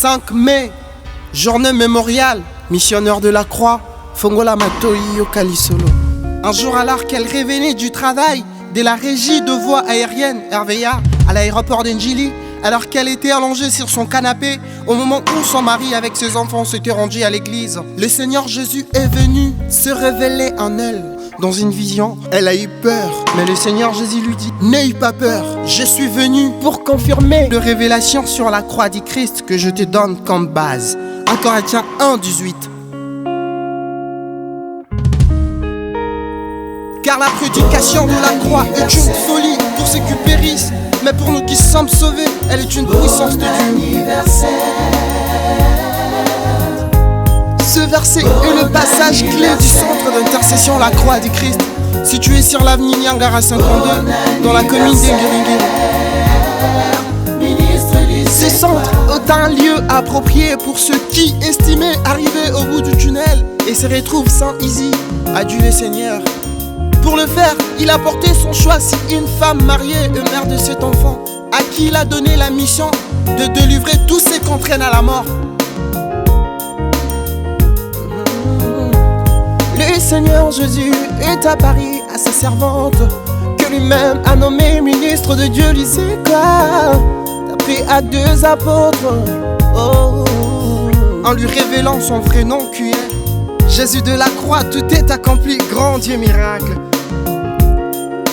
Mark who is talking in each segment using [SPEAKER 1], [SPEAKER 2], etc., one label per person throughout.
[SPEAKER 1] 5 mai, journée mémoriale, missionneur de la croix, Fongola Matoi Yokalisolo. Un jour alors qu'elle revenait du travail de la régie de voies aériennes RVA à l'aéroport d'Njili, alors qu'elle était allongée sur son canapé au moment où son mari avec ses enfants s'était rendu à l'église, le Seigneur Jésus est venu se révéler en elle. Dans une vision, elle a eu peur, mais le Seigneur Jésus lui dit: n'aie pas peur, je suis venu pour confirmer la révélation sur la croix du Christ que je te donne comme base. 1 Corinthiens 1:18. Car la prédication de la croix est une folie pour ceux qui périssent, mais pour nous qui sommes sauvés, elle est une puissance de Dieu. Ce verset est le passage clé du centre d'intercession La Croix du Christ, situé sur l'avenue Nyangara 52, dans la commune d'Engiringiri. Ce centre est un lieu approprié pour ceux qui estimaient arriver au bout du tunnel et se retrouvent sans easy. Adieu le Seigneur. Pour le faire, il a porté son choix sur une femme mariée et mère de cet enfant, à qui il a donné la mission de délivrer tous ceux qui entraînent à la mort. Le Seigneur Jésus est apparu à sa servante, que lui-même a nommé ministre de Dieu, lycée quoi, d'après Actes des apôtres, en lui révélant son vrai nom qui est Jésus de la croix. Tout est accompli, grand Dieu miracle,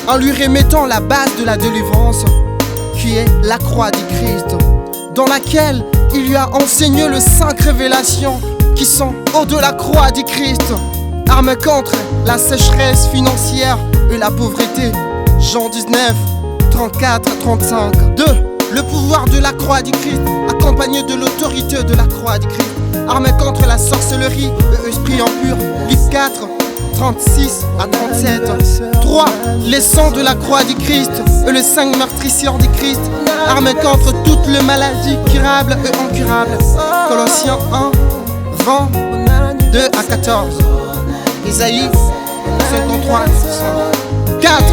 [SPEAKER 1] en lui remettant la base de la délivrance, qui est la croix du Christ, dans laquelle il lui a enseigné les 5 révélations qui sont au de la croix du Christ. Arme contre la sécheresse financière et la pauvreté. Jean 19, 34-35. 2. Le pouvoir de la croix du Christ, accompagné de l'autorité de la croix du Christ. Arme contre la sorcellerie et l'esprit impur. Livre 4, 36 à 37. 3. Les sangs de la croix du Christ et les 5 meurtrisseurs du Christ. Arme contre toutes les maladies curables et incurables. Colossiens 1, 20, 2 à 14. Isaïe 53. 4.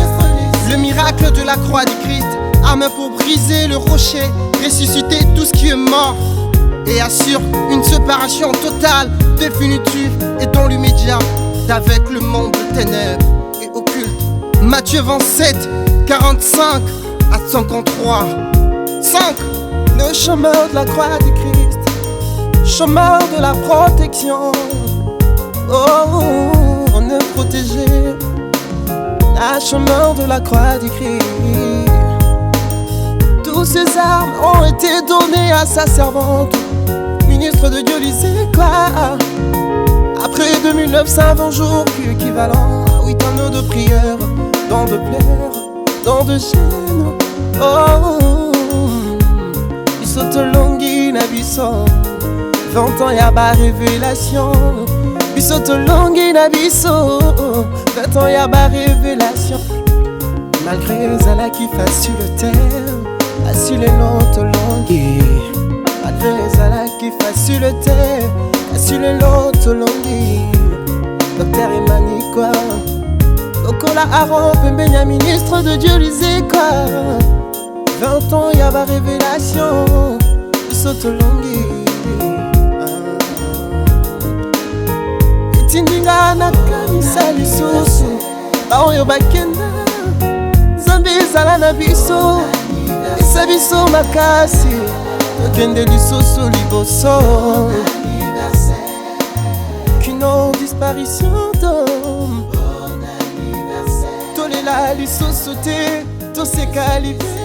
[SPEAKER 1] Le miracle de la croix du Christ, arme pour briser le rocher, ressusciter tout ce qui est mort et assure une séparation totale, définitive et dans l'immédiat d'avec le monde de ténèbres et occulte. Matthieu 27, 45 à 53. 5. Le chemin de la croix du Christ, chemin de la protection. On est protégé, la chemin de la croix du Christ. Tous ces armes ont été données à sa servante, ministre de Dieu, lycée quoi. Après 2920 jours, plus équivalent à 8 anneaux de prière, dans de plaire, dans de chaînes. Il saute longuine abyssant, 20 ans y'a pas révélation. Bisoto longuine abysso, 20 ans y'a pas révélation. Malgré Zala qui fasse sur le terre, a su les notes longues. Malgré Zala qui fasse sur le terre, a su les notes longues. Docteur Emmanuel quoi, Okola Aaron Pembenya, ministre de Dieu, lisez quoi. 20 ans y'a pas révélation. Bisoto longuine. Tindinga na kanisa lisusu baoyo bakenda Nzambe ezala na biso, esa biso makasi tokende lisusu liboso. Qu'une disparition d'homme tolela lisusu te toseka libere.